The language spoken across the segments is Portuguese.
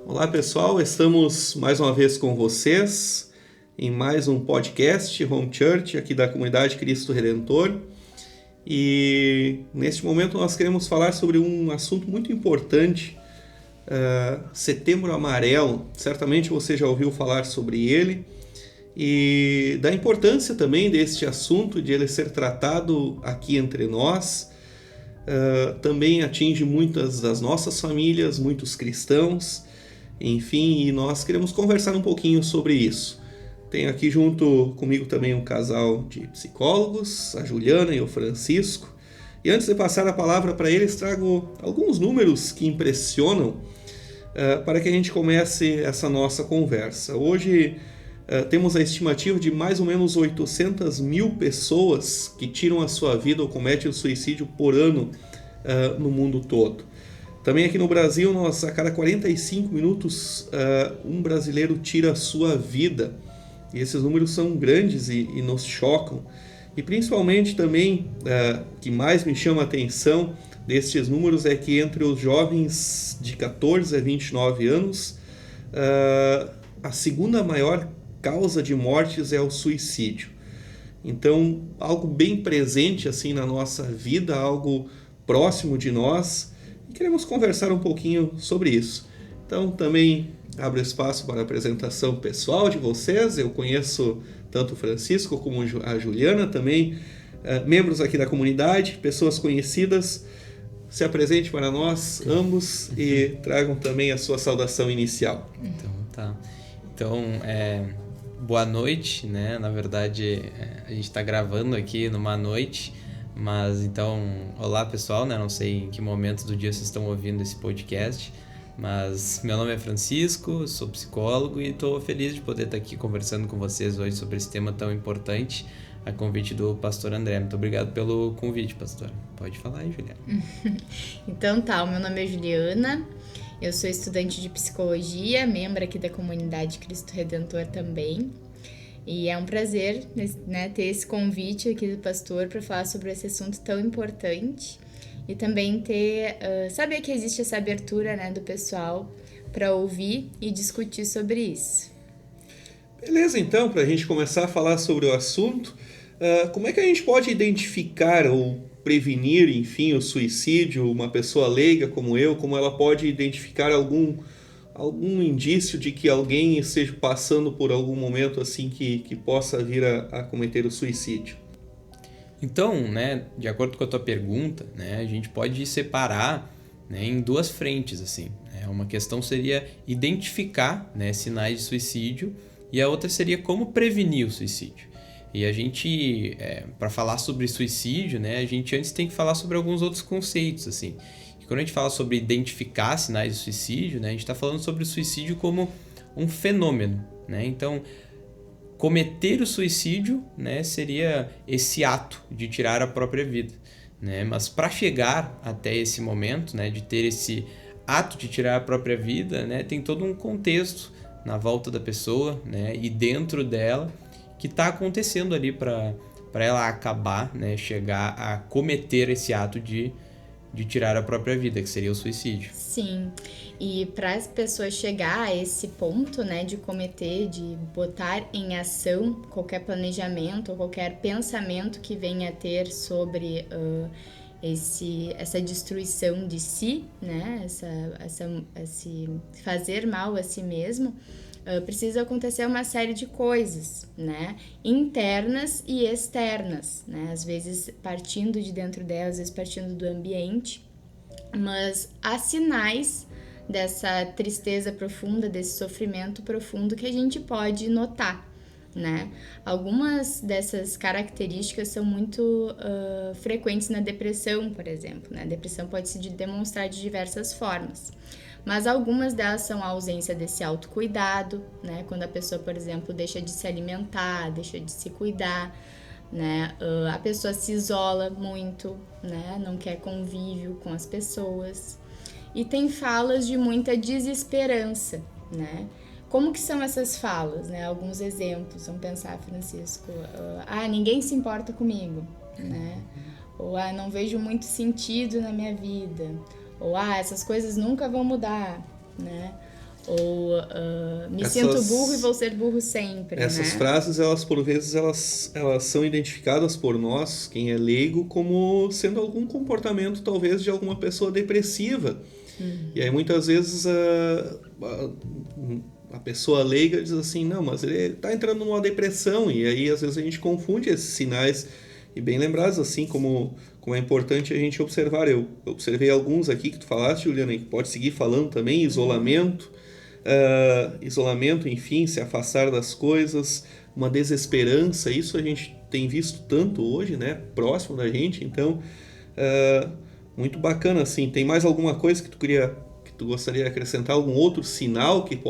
Olá pessoal, estamos mais uma vez com vocês em mais um podcast Home Church aqui da comunidade Cristo Redentor, e neste momento nós queremos falar sobre um assunto muito importante, Setembro Amarelo. Certamente você já ouviu falar sobre ele e da importância também deste assunto, de ele ser tratado aqui entre nós. Também atinge muitas das nossas famílias, muitos cristãos. Enfim, e nós queremos conversar um pouquinho sobre isso. Tenho aqui junto comigo também um casal de psicólogos, a Juliana e o Francisco. E antes de passar a palavra para eles, trago alguns números que impressionam para que a gente comece essa nossa conversa. Hoje temos a estimativa de mais ou menos 800 mil pessoas que tiram a sua vida ou cometem o suicídio por ano no mundo todo. Também aqui no Brasil, a cada 45 minutos, um brasileiro tira a sua vida. E esses números são grandes e nos chocam. E principalmente também, o que mais me chama a atenção destes números é que entre os jovens de 14 a 29 anos, a segunda maior causa de mortes é o suicídio. Então, algo bem presente assim na nossa vida, algo próximo de nós. Queremos conversar um pouquinho sobre isso. Então, também abro espaço para a apresentação pessoal de vocês. Eu conheço tanto o Francisco como a Juliana, também membros aqui da comunidade, pessoas conhecidas. Se apresente para nós, ambos, e tragam também a sua saudação inicial. Então, boa noite, né? Na verdade, a gente está gravando aqui numa noite. Mas então, olá pessoal, né? Não sei em que momento do dia vocês estão ouvindo esse podcast, mas meu nome é Francisco, sou psicólogo e estou feliz de poder estar aqui conversando com vocês hoje sobre esse tema tão importante, a convite do pastor André. Muito obrigado pelo convite, pastor. Pode falar aí, Juliana. Então o meu nome é Juliana, eu sou estudante de psicologia, membro aqui da comunidade Cristo Redentor também. E é um prazer, né, ter esse convite aqui do pastor para falar sobre esse assunto tão importante e também saber que existe essa abertura, né, do pessoal para ouvir e discutir sobre isso. Beleza, então, para a gente começar a falar sobre o assunto, como é que a gente pode identificar ou prevenir, enfim, o suicídio? Uma pessoa leiga como eu, como ela pode identificar algum indício de que alguém esteja passando por algum momento assim que possa vir a cometer o suicídio? Então, né, de acordo com a tua pergunta, né, a gente pode separar, né, em duas frentes, assim. Uma questão seria identificar, né, sinais de suicídio, e a outra seria como prevenir o suicídio. E a gente, para falar sobre suicídio, né, a gente antes tem que falar sobre alguns outros conceitos, assim. Quando a gente fala sobre identificar sinais de suicídio, né, a gente está falando sobre o suicídio como um fenômeno, né? Então, cometer o suicídio, né, seria esse ato de tirar a própria vida, né? Mas para chegar até esse momento, né, de ter esse ato de tirar a própria vida, né, tem todo um contexto na volta da pessoa, né, e dentro dela que está acontecendo ali para ela acabar, né, chegar a cometer esse ato de tirar a própria vida, que seria o suicídio. Sim, e para as pessoas chegar a esse ponto, né, de cometer, de botar em ação qualquer planejamento ou qualquer pensamento que venha a ter sobre essa destruição de si, né, esse fazer mal a si mesmo, precisa acontecer uma série de coisas, né, internas e externas, né, às vezes partindo de dentro delas, às vezes partindo do ambiente, mas há sinais dessa tristeza profunda, desse sofrimento profundo que a gente pode notar, né? Algumas dessas características são muito frequentes na depressão, por exemplo, né? A depressão pode se demonstrar de diversas formas. Mas algumas delas são a ausência desse autocuidado, né? Quando a pessoa, por exemplo, deixa de se alimentar, deixa de se cuidar, né? A pessoa se isola muito, né? Não quer convívio com as pessoas. E tem falas de muita desesperança, né? Como que são essas falas, né? Alguns exemplos, vamos pensar, Francisco. Ninguém se importa comigo, né? ou não vejo muito sentido na minha vida, ou essas coisas nunca vão mudar, né? Ou me sinto burro e vou ser burro sempre, Essas né? frases, elas por vezes, elas são identificadas por nós, quem é leigo, como sendo algum comportamento talvez de alguma pessoa depressiva. E aí muitas vezes a pessoa leiga diz assim, não, mas ele está entrando numa depressão, e aí às vezes a gente confunde esses sinais, e bem lembrados, assim como é importante a gente observar. Eu observei alguns aqui que tu falaste, Juliana, e que pode seguir falando também, isolamento, enfim, se afastar das coisas, uma desesperança, isso a gente tem visto tanto hoje, né, próximo da gente, então, muito bacana, assim. Tem mais alguma coisa que tu gostaria de acrescentar, algum outro sinal que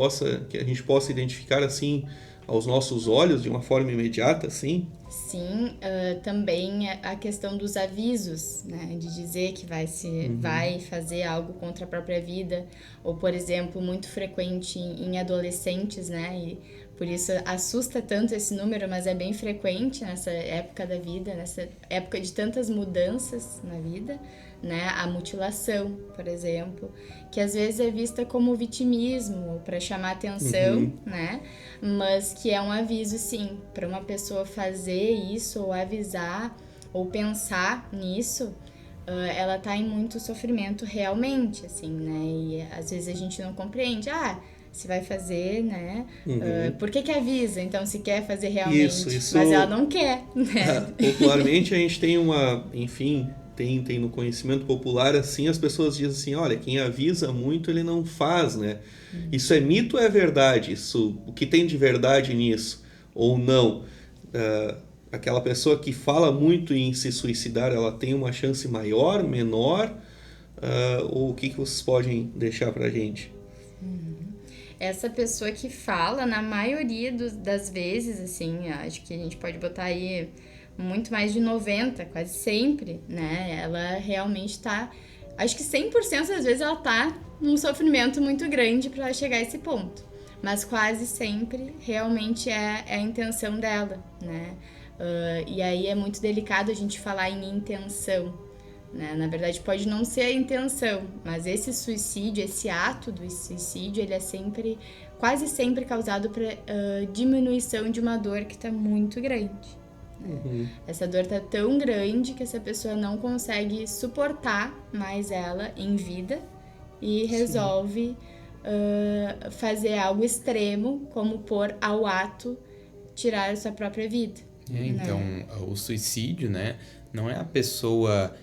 a gente possa identificar, assim, aos nossos olhos, de uma forma imediata, assim? Sim, também a questão dos avisos, né? De dizer que vai fazer algo contra a própria vida, ou, por exemplo, muito frequente em adolescentes, né? E por isso assusta tanto esse número, mas é bem frequente nessa época da vida, nessa época de tantas mudanças na vida, né? A mutilação, por exemplo, que às vezes é vista como vitimismo, para chamar atenção, né? Mas que é um aviso, sim, para uma pessoa fazer isso, ou avisar, ou pensar nisso, ela tá em muito sofrimento realmente, assim, né? E às vezes a gente não compreende, se vai fazer, né? Por que avisa? Então, se quer fazer realmente, Isso. mas ela não quer, né? Popularmente a gente tem tem no conhecimento popular, assim, as pessoas dizem assim, olha, quem avisa muito, ele não faz, né? Isso é mito ou é verdade? O que tem de verdade nisso? Ou não? Aquela pessoa que fala muito em se suicidar, ela tem uma chance maior, menor? Ou o que vocês podem deixar pra gente? Essa pessoa que fala, na maioria das vezes, assim, acho que a gente pode botar aí muito mais de 90%, quase sempre, né? Ela realmente tá... Acho que 100% das vezes ela tá num sofrimento muito grande para chegar a esse ponto. Mas quase sempre realmente é a intenção dela, né? E aí é muito delicado a gente falar em intenção, né? Na verdade, pode não ser a intenção, mas esse suicídio, esse ato do suicídio, ele é quase sempre causado por diminuição de uma dor que está muito grande. Essa dor tá tão grande que essa pessoa não consegue suportar mais ela em vida e resolve fazer algo extremo, como pôr ao ato tirar a sua própria vida. Então, o suicídio, né, não é a pessoa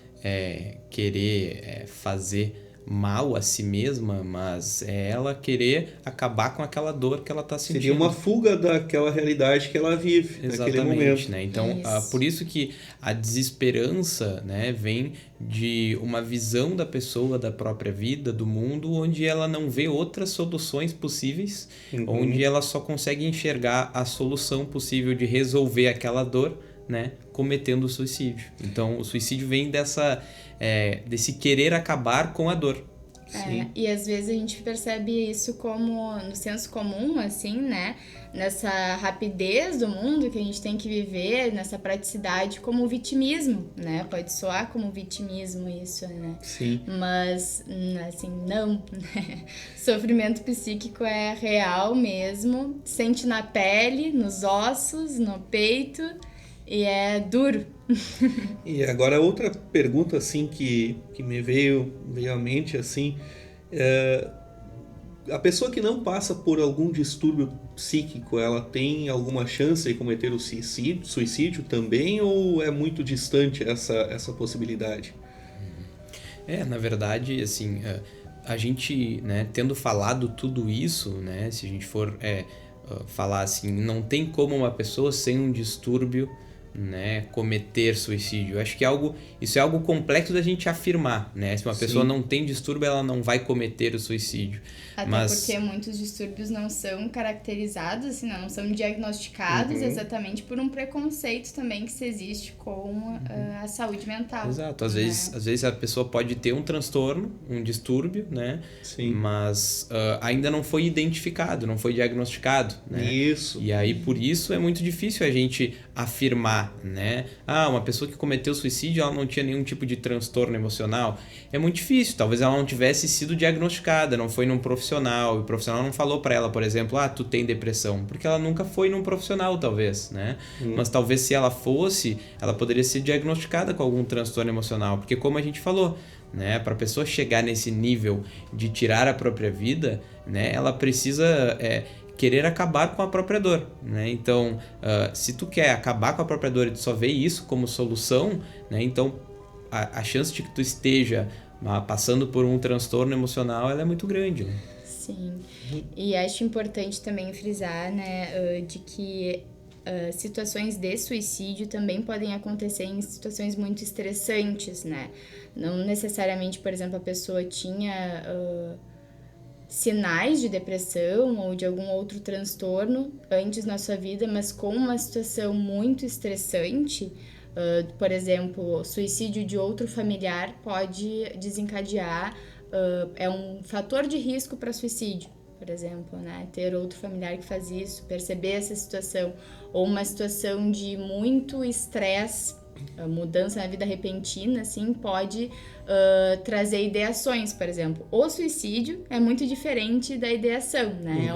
querer fazer mal a si mesma, mas é ela querer acabar com aquela dor que ela está sentindo. Seria uma fuga daquela realidade que ela vive naquele momento. Né? Então, por isso que a desesperança, né, vem de uma visão da pessoa, da própria vida, do mundo, onde ela não vê outras soluções possíveis, onde ela só consegue enxergar a solução possível de resolver aquela dor, né, cometendo o suicídio. Então, o suicídio vem desse querer acabar com a dor. E às vezes a gente percebe isso como no senso comum, assim, né? Nessa rapidez do mundo que a gente tem que viver, nessa praticidade, como vitimismo, né? Pode soar como vitimismo isso, né? Sim. Mas, assim, não. Sofrimento psíquico é real mesmo, sente na pele, nos ossos, no peito, e é duro. E agora outra pergunta assim que me veio à mente assim, a pessoa que não passa por algum distúrbio psíquico, ela tem alguma chance de cometer o suicídio também, ou é muito distante essa possibilidade? Na verdade, assim, a gente, né, tendo falado tudo isso, né, se a gente for falar assim, não tem como uma pessoa sem um distúrbio, né, cometer suicídio. Eu acho que isso é algo complexo da gente afirmar, né? Se uma pessoa não tem distúrbio, ela não vai cometer o suicídio. Até porque muitos distúrbios não são caracterizados, assim, não são diagnosticados exatamente por um preconceito também que se existe com a saúde mental. Exato. Às vezes a pessoa pode ter um transtorno, um distúrbio, né? Sim. Mas ainda não foi identificado, não foi diagnosticado, né? Isso. E aí, por isso, é muito difícil a gente afirmar falar, né? Uma pessoa que cometeu suicídio, ela não tinha nenhum tipo de transtorno emocional. É muito difícil, talvez ela não tivesse sido diagnosticada, não foi num profissional, e o profissional não falou para ela, por exemplo, tu tem depressão, porque ela nunca foi num profissional, talvez, né? Mas talvez se ela fosse, ela poderia ser diagnosticada com algum transtorno emocional, porque como a gente falou, né, para a pessoa chegar nesse nível de tirar a própria vida, né, ela precisa querer acabar com a própria dor, né? Então, se tu quer acabar com a própria dor e tu só vê isso como solução, né, então a chance de que tu esteja passando por um transtorno emocional, ela é muito grande, né? Sim, e acho importante também frisar, né, de que situações de suicídio também podem acontecer em situações muito estressantes, né? Não necessariamente, por exemplo, a pessoa tinha sinais de depressão ou de algum outro transtorno antes na sua vida, mas com uma situação muito estressante, por exemplo, suicídio de outro familiar pode desencadear, é um fator de risco para suicídio, por exemplo, né? Ter outro familiar que faz isso, perceber essa situação, ou uma situação de muito estresse, mudança na vida repentina, assim, pode trazer ideações, por exemplo. O suicídio é muito diferente da ideação, né?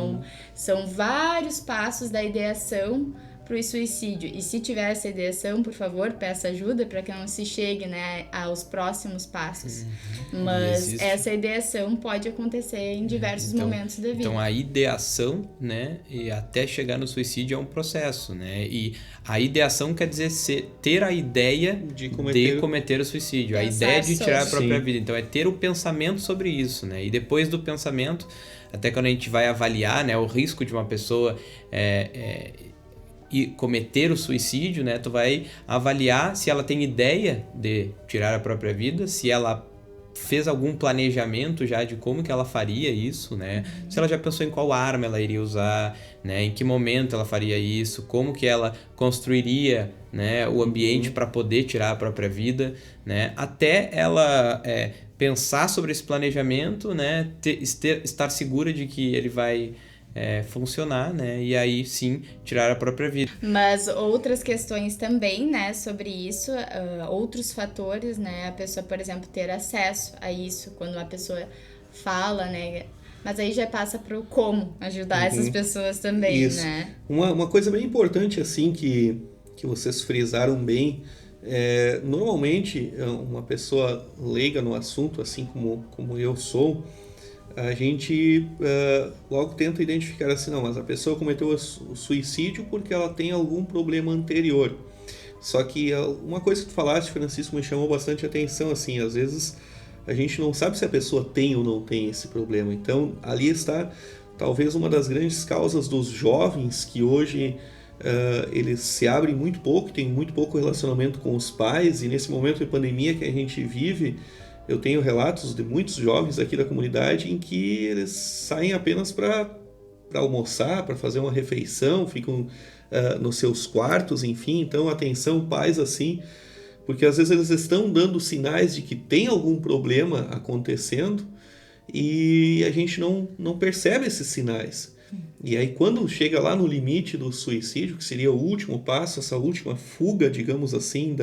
São vários passos da ideação para o suicídio. E se tiver essa ideação, por favor, peça ajuda para que não se chegue, né, aos próximos passos. Mas essa ideação pode acontecer em diversos momentos da vida. Então, a ideação, né, e até chegar no suicídio é um processo, né? E a ideação quer dizer ter a ideia de cometer o suicídio, a ideia de tirar a própria vida. Então, é ter o pensamento sobre isso, né? E depois do pensamento, até quando a gente vai avaliar, né, o risco de uma pessoa e cometer o suicídio, né, tu vai avaliar se ela tem ideia de tirar a própria vida, se ela fez algum planejamento já de como que ela faria isso, né? Se ela já pensou em qual arma ela iria usar, né? Em que momento ela faria isso, como que ela construiria, né, o ambiente para poder tirar a própria vida, né? Até ela pensar sobre esse planejamento, né? Estar segura de que ele vai funcionar, né? E aí sim tirar a própria vida. Mas outras questões também, né, sobre isso, outros fatores, né? A pessoa, por exemplo, ter acesso a isso quando a pessoa fala, né? Mas aí já passa para o como ajudar essas pessoas também, isso, né? Uma coisa bem importante, assim, que vocês frisaram bem, normalmente uma pessoa leiga no assunto, assim como eu sou, a gente logo tenta identificar assim, não, mas a pessoa cometeu o suicídio porque ela tem algum problema anterior. Só que uma coisa que tu falaste, Francisco, me chamou bastante atenção, assim, às vezes a gente não sabe se a pessoa tem ou não tem esse problema. Então, ali está talvez uma das grandes causas dos jovens que hoje eles se abrem muito pouco, têm muito pouco relacionamento com os pais, e nesse momento de pandemia que a gente vive, eu tenho relatos de muitos jovens aqui da comunidade em que eles saem apenas para almoçar, para fazer uma refeição, ficam nos seus quartos, enfim. Então, atenção, pais, assim, porque às vezes eles estão dando sinais de que tem algum problema acontecendo e a gente não percebe esses sinais. E aí, quando chega lá no limite do suicídio, que seria o último passo, essa última fuga, digamos assim,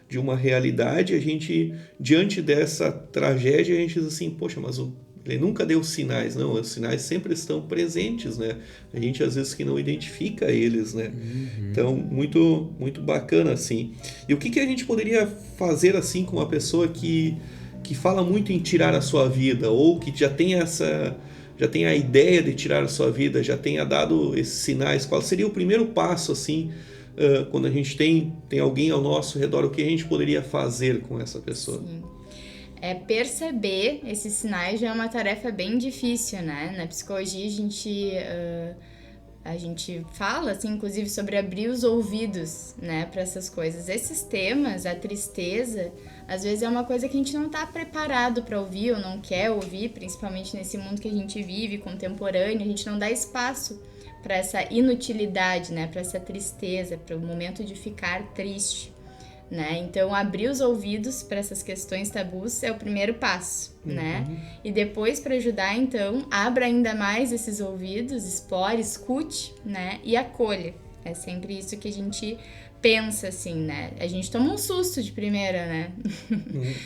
de uma realidade, a gente, diante dessa tragédia, a gente diz assim, poxa, mas ele nunca deu sinais. Não, os sinais sempre estão presentes, né? A gente, às vezes, que não identifica eles, né? Então, muito, muito bacana, assim. E o que a gente poderia fazer, assim, com uma pessoa que fala muito em tirar a sua vida, ou que já tem a ideia de tirar a sua vida, já tenha dado esses sinais? Qual seria o primeiro passo, assim, quando a gente tem alguém ao nosso redor, o que a gente poderia fazer com essa pessoa? Sim. Perceber esses sinais já é uma tarefa bem difícil, né? Na psicologia a gente fala, assim, inclusive, sobre abrir os ouvidos, né, para essas coisas. Esses temas, a tristeza, às vezes é uma coisa que a gente não está preparado para ouvir ou não quer ouvir, principalmente nesse mundo que a gente vive, contemporâneo. A gente não dá espaço para essa inutilidade, né, para essa tristeza, para o momento de ficar triste, né? Então, abrir os ouvidos para essas questões tabus é o primeiro passo, né? E depois, para ajudar, então, abra ainda mais esses ouvidos, explore, escute, né? E acolha. É sempre isso que a gente pensa, assim, né? A gente toma um susto de primeira, né?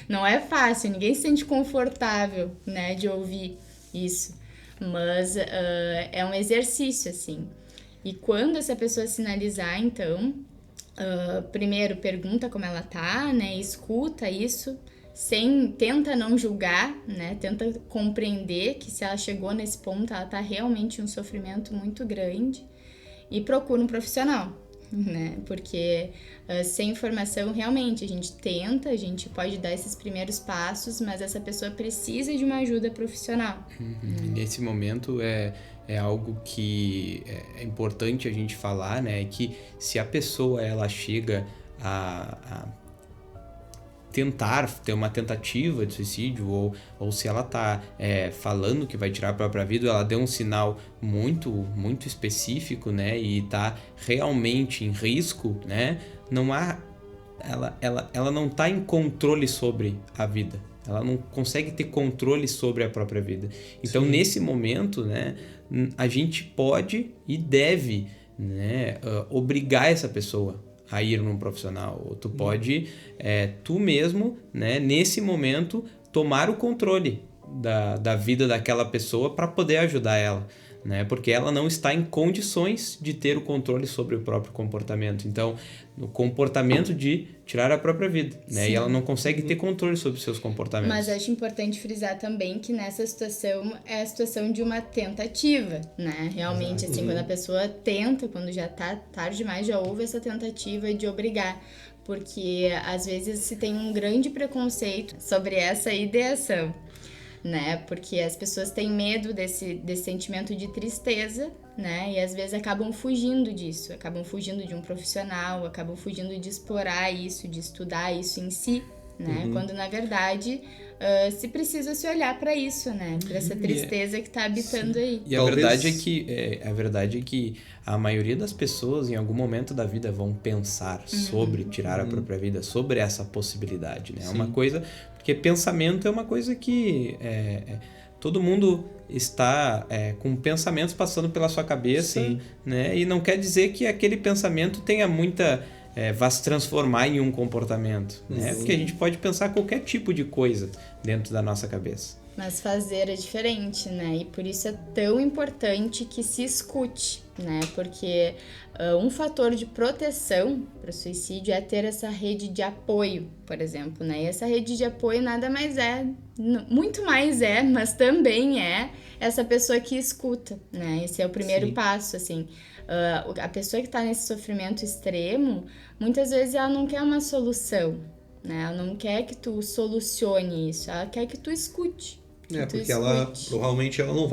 Não é fácil, ninguém se sente confortável, né, de ouvir isso. Mas é um exercício, assim. E quando essa pessoa sinalizar, então, primeiro pergunta como ela tá, né? Escuta isso, tenta não julgar, né? Tenta compreender que se ela chegou nesse ponto, ela tá realmente em um sofrimento muito grande. E procura um profissional, né? Porque sem informação, realmente, a gente pode dar esses primeiros passos, mas essa pessoa precisa de uma ajuda profissional. Nesse momento é algo que é importante a gente falar, né? Que se a pessoa ela chega a tentar ter uma tentativa de suicídio ou se ela tá falando que vai tirar a própria vida, ela deu um sinal muito específico, né, e tá realmente em risco, né, ela não tá em controle sobre a vida, ela não consegue ter controle sobre a própria vida. Então, sim, nesse momento, né, a gente pode e deve, né, obrigar essa pessoa a ir num profissional, ou tu pode, tu mesmo, né, nesse momento, tomar o controle da vida daquela pessoa para poder ajudar ela, né, porque ela não está em condições de ter o controle sobre o próprio comportamento. Então, no comportamento de tirar a própria vida, né, e ela não consegue ter controle sobre os seus comportamentos. Mas acho importante frisar também que nessa situação é a situação de uma tentativa, né? Realmente, assim, quando a pessoa tenta, quando já tá tarde demais, já houve essa tentativa de obrigar. Porque às vezes se tem um grande preconceito sobre essa ideação, né? Porque as pessoas têm medo desse sentimento de tristeza, né? E às vezes acabam fugindo disso, acabam fugindo de um profissional, acabam fugindo de explorar isso, de estudar isso em si, né? Quando na verdade se precisa se olhar para isso, né? Para essa tristeza que está habitando aí. E a verdade é que a maioria das pessoas em algum momento da vida vão pensar sobre tirar a própria vida, sobre essa possibilidade, né? É uma coisa, porque pensamento é uma coisa que todo mundo está com pensamentos passando pela sua cabeça, né? E não quer dizer que aquele pensamento tenha muita vá se transformar em um comportamento, né? Porque a gente pode pensar qualquer tipo de coisa dentro da nossa cabeça. Mas fazer é diferente, né? E por isso é tão importante que se escute, né? Porque um fator de proteção para o suicídio é ter essa rede de apoio, por exemplo, né? E essa rede de apoio nada mais muito mais mas também é essa pessoa que escuta, né? Esse é o primeiro passo, assim. A pessoa que está nesse sofrimento extremo, muitas vezes ela não quer uma solução, né? Ela não quer que tu solucione isso, ela quer que tu escute. Porque ela provavelmente ela não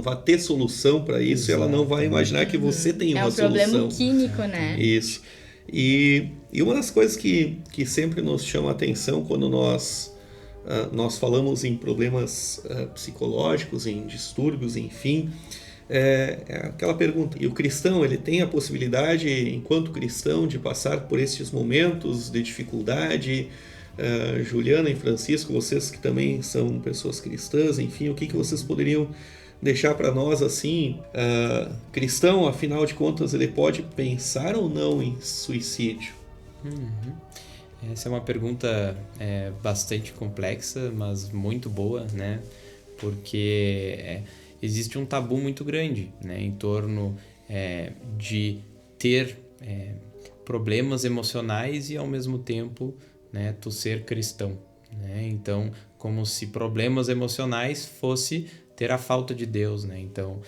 vai ter solução para isso. Exato. Ela não vai imaginar que você tem uma solução. É um problema químico, né? Isso. E uma das coisas que sempre nos chama a atenção quando nós falamos em problemas psicológicos, em distúrbios, enfim, é aquela pergunta: e o cristão, ele tem a possibilidade, enquanto cristão, de passar por esses momentos de dificuldade? Juliana e Francisco, vocês que também são pessoas cristãs, enfim, o que vocês poderiam deixar para nós assim? Cristão, afinal de contas, ele pode pensar ou não em suicídio? Essa é uma pergunta bastante complexa, mas muito boa, né? Porque existe um tabu muito grande, né, em torno de ter problemas emocionais e ao mesmo tempo, né, tu ser cristão, né? Então, como se problemas emocionais fosse ter a falta de Deus, né? Então,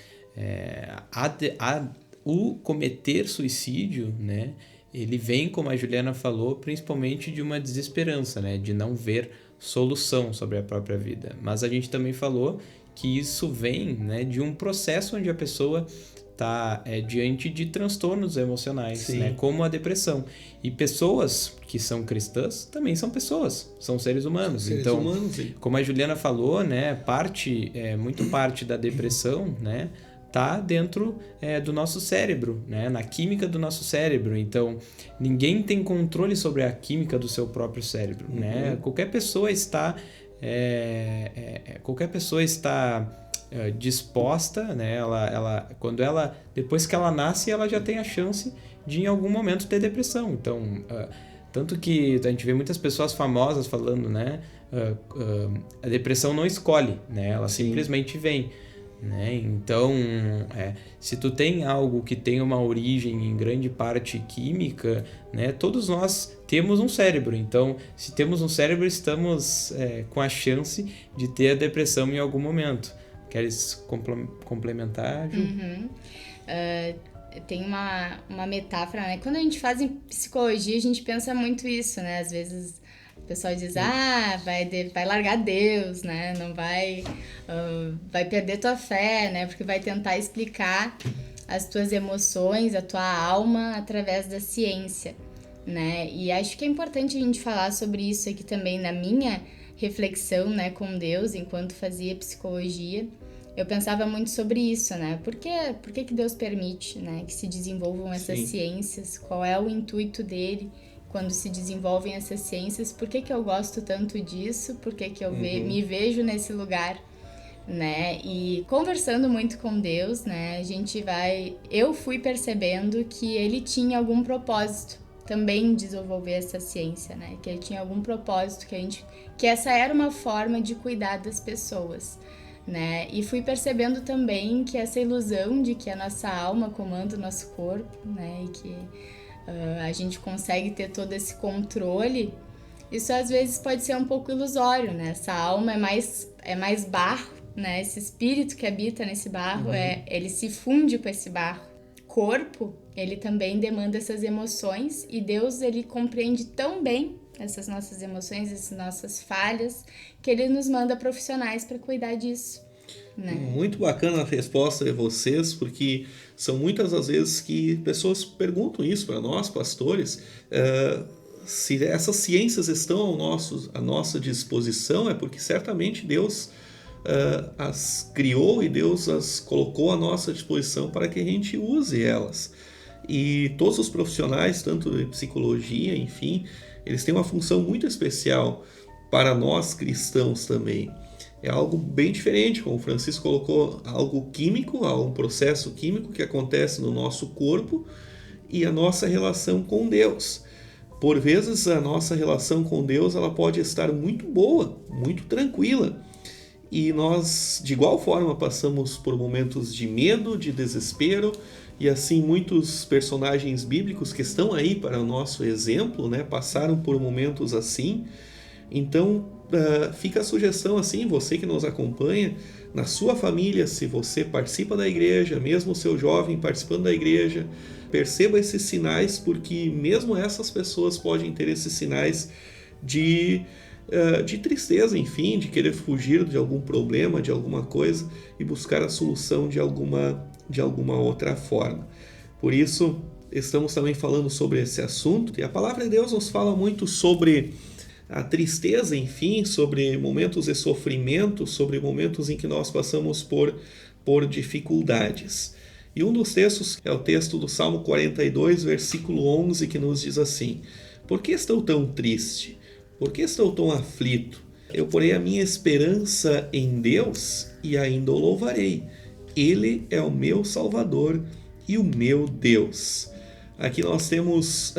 o cometer suicídio, né, ele vem, como a Juliana falou, principalmente de uma desesperança, né, de não ver solução sobre a própria vida. Mas a gente também falou que isso vem, né, de um processo onde a pessoa está diante de transtornos emocionais, né, como a depressão. E pessoas que são cristãs também são pessoas, são seres humanos. Então, como a Juliana falou, né, muito parte da depressão, né, tá dentro do nosso cérebro, né, na química do nosso cérebro. Então, ninguém tem controle sobre a química do seu próprio cérebro, né? Qualquer pessoa está disposta, né? Depois que ela nasce, ela já tem a chance de em algum momento ter depressão. Então, tanto que a gente vê muitas pessoas famosas falando, né? A depressão não escolhe, né? Ela simplesmente vem. Né? Então, se tu tem algo que tem uma origem em grande parte química, né? Todos nós temos um cérebro. Então, se temos um cérebro, estamos com a chance de ter a depressão em algum momento. Queres complementar, Ju? Tem uma metáfora, né? Quando a gente faz em psicologia, a gente pensa muito isso, né? Às vezes o pessoal diz, vai largar Deus, né? Não vai perder tua fé, né? Porque vai tentar explicar as tuas emoções, a tua alma através da ciência, né? E acho que é importante a gente falar sobre isso aqui também na minha reflexão, né, com Deus, enquanto fazia psicologia. Eu pensava muito sobre isso, né? Por que Deus permite, né, que se desenvolvam essas ciências? Qual é o intuito dele quando se desenvolvem essas ciências? Por que eu gosto tanto disso? Por que eu me vejo nesse lugar, né? E conversando muito com Deus, né, eu fui percebendo que ele tinha algum propósito também desenvolver essa ciência, né? Que ele tinha algum propósito, que essa era uma forma de cuidar das pessoas, né? E fui percebendo também que essa ilusão de que a nossa alma comanda o nosso corpo, né? E que a gente consegue ter todo esse controle, isso às vezes pode ser um pouco ilusório, né? Essa alma é mais barro, né? Esse espírito que habita nesse barro, ele se funde com esse barro. Corpo, ele também demanda essas emoções, e Deus, ele compreende tão bem essas nossas emoções, essas nossas falhas, que ele nos manda profissionais para cuidar disso, né? Muito bacana a resposta de vocês, porque são muitas as vezes que pessoas perguntam isso para nós, pastores, se essas ciências estão à nossa disposição, é porque certamente Deus as criou e Deus as colocou à nossa disposição para que a gente use elas. E todos os profissionais, tanto de psicologia, enfim, eles têm uma função muito especial para nós cristãos também. É algo bem diferente, como o Francisco colocou, algo químico, um processo químico que acontece no nosso corpo, e a nossa relação com Deus. Por vezes a nossa relação com Deus ela pode estar muito boa, muito tranquila, e nós de igual forma passamos por momentos de medo, de desespero, e assim muitos personagens bíblicos que estão aí para o nosso exemplo, né, passaram por momentos assim. Então fica a sugestão assim, você que nos acompanha, na sua família, se você participa da igreja, mesmo o seu jovem participando da igreja, perceba esses sinais, porque mesmo essas pessoas podem ter esses sinais de tristeza, enfim, de querer fugir de algum problema, de alguma coisa, e buscar a solução de alguma outra forma. Por isso, estamos também falando sobre esse assunto, e a palavra de Deus nos fala muito sobre a tristeza, enfim, sobre momentos de sofrimento, sobre momentos em que nós passamos por dificuldades. E um dos textos é o texto do Salmo 42, versículo 11, que nos diz assim: por que estou tão triste? Por que estou tão aflito? Eu porei a minha esperança em Deus e ainda o louvarei. Ele é o meu Salvador e o meu Deus. Aqui nós temos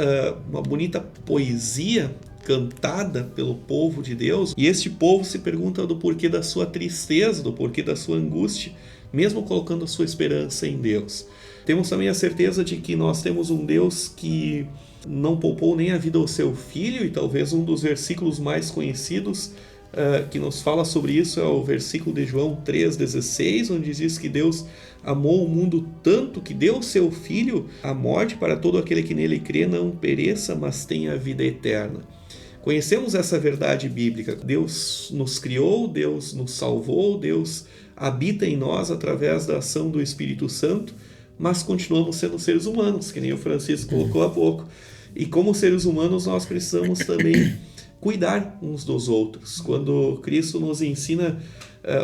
uma bonita poesia cantada pelo povo de Deus, e este povo se pergunta do porquê da sua tristeza, do porquê da sua angústia, mesmo colocando a sua esperança em Deus. Temos também a certeza de que nós temos um Deus que não poupou nem a vida ao seu Filho, e talvez um dos versículos mais conhecidos que nos fala sobre isso é o versículo de João 3,16, onde diz que Deus amou o mundo tanto que deu o seu Filho à morte para todo aquele que nele crê não pereça, mas tenha a vida eterna. Conhecemos essa verdade bíblica. Deus nos criou, Deus nos salvou, Deus habita em nós através da ação do Espírito Santo, mas continuamos sendo seres humanos, que nem o Francisco colocou há pouco. E como seres humanos nós precisamos também cuidar uns dos outros. Quando Cristo nos ensina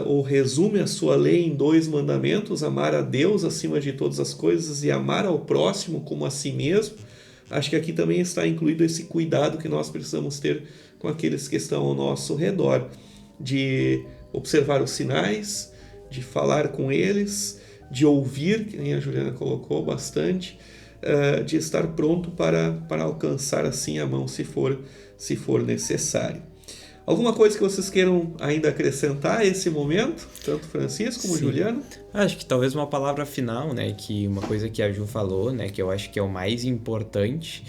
ou resume a sua lei em 2 mandamentos, amar a Deus acima de todas as coisas e amar ao próximo como a si mesmo, acho que aqui também está incluído esse cuidado que nós precisamos ter com aqueles que estão ao nosso redor, de observar os sinais, de falar com eles, de ouvir, que nem a Juliana colocou bastante, de estar pronto para alcançar assim a mão se for necessário. Alguma coisa que vocês queiram ainda acrescentar a esse momento, tanto Francisco como Juliana? Acho que talvez uma palavra final, né, que uma coisa que a Ju falou, né, que eu acho que é o mais importante,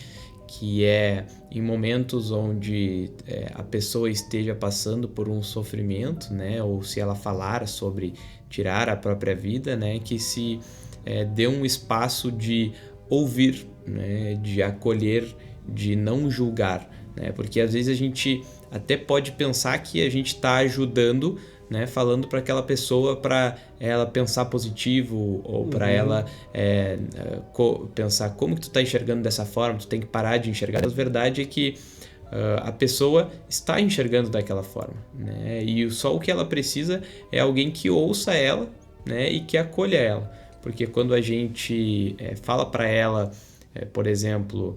que é em momentos onde a pessoa esteja passando por um sofrimento, né, ou se ela falar sobre tirar a própria vida, né, que se dê um espaço de ouvir, né, de acolher, de não julgar, né, porque às vezes a gente até pode pensar que a gente está ajudando, né, falando para aquela pessoa para ela pensar positivo ou para ela pensar como que tu está enxergando dessa forma, tu tem que parar de enxergar. A verdade é que a pessoa está enxergando daquela forma, né, e só o que ela precisa é alguém que ouça ela, né, e que acolha ela, porque quando a gente fala para ela, por exemplo,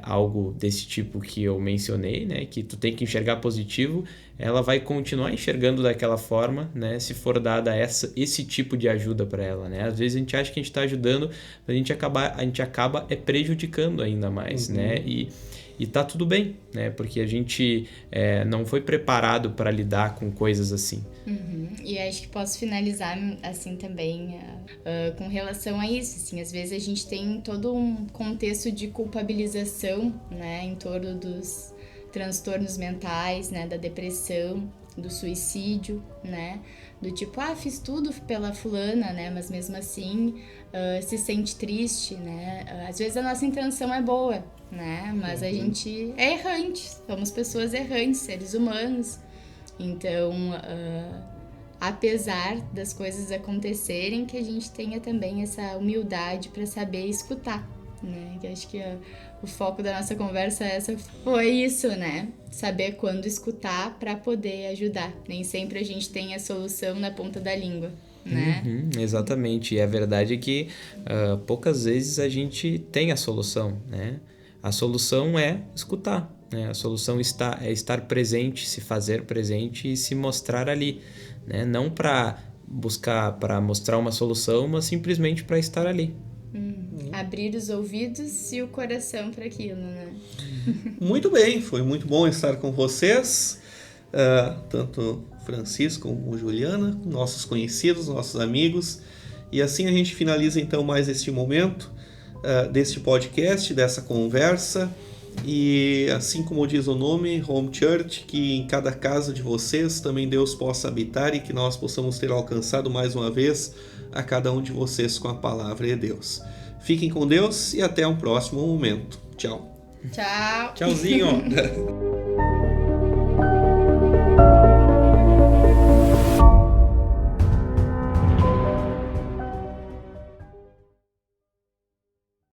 algo desse tipo que eu mencionei, né, que tu tem que enxergar positivo, ela vai continuar enxergando daquela forma, né, se for dada esse tipo de ajuda para ela, né? Às vezes a gente acha que a gente está ajudando, mas a gente acaba prejudicando ainda mais, né? E tá tudo bem, né? Porque a gente não foi preparado para lidar com coisas assim. E acho que posso finalizar assim também com relação a isso. Assim, às vezes a gente tem todo um contexto de culpabilização, né, em torno dos transtornos mentais, né, da depressão, do suicídio, né, do tipo, fiz tudo pela fulana, né, mas mesmo assim se sente triste, né. Às vezes a nossa intenção é boa, né, mas a gente é errante, somos pessoas errantes, seres humanos. Então, apesar das coisas acontecerem, que a gente tenha também essa humildade para saber escutar, né? Que acho que o foco da nossa conversa foi isso, né? Saber quando escutar para poder ajudar. Nem sempre a gente tem a solução na ponta da língua, né? Exatamente. E a verdade é que poucas vezes a gente tem a solução, né? A solução é escutar. A solução é estar presente, se fazer presente e se mostrar ali, né? Não para mostrar uma solução, mas simplesmente para estar ali. Abrir os ouvidos e o coração para aquilo, né? Muito bem, foi muito bom estar com vocês, tanto Francisco como Juliana, nossos conhecidos, nossos amigos. E assim a gente finaliza então mais este momento deste podcast, dessa conversa. E assim como diz o nome, Home Church, que em cada casa de vocês também Deus possa habitar e que nós possamos ter alcançado mais uma vez a cada um de vocês com a palavra de Deus. Fiquem com Deus e até um próximo momento. Tchau. Tchau. Tchauzinho.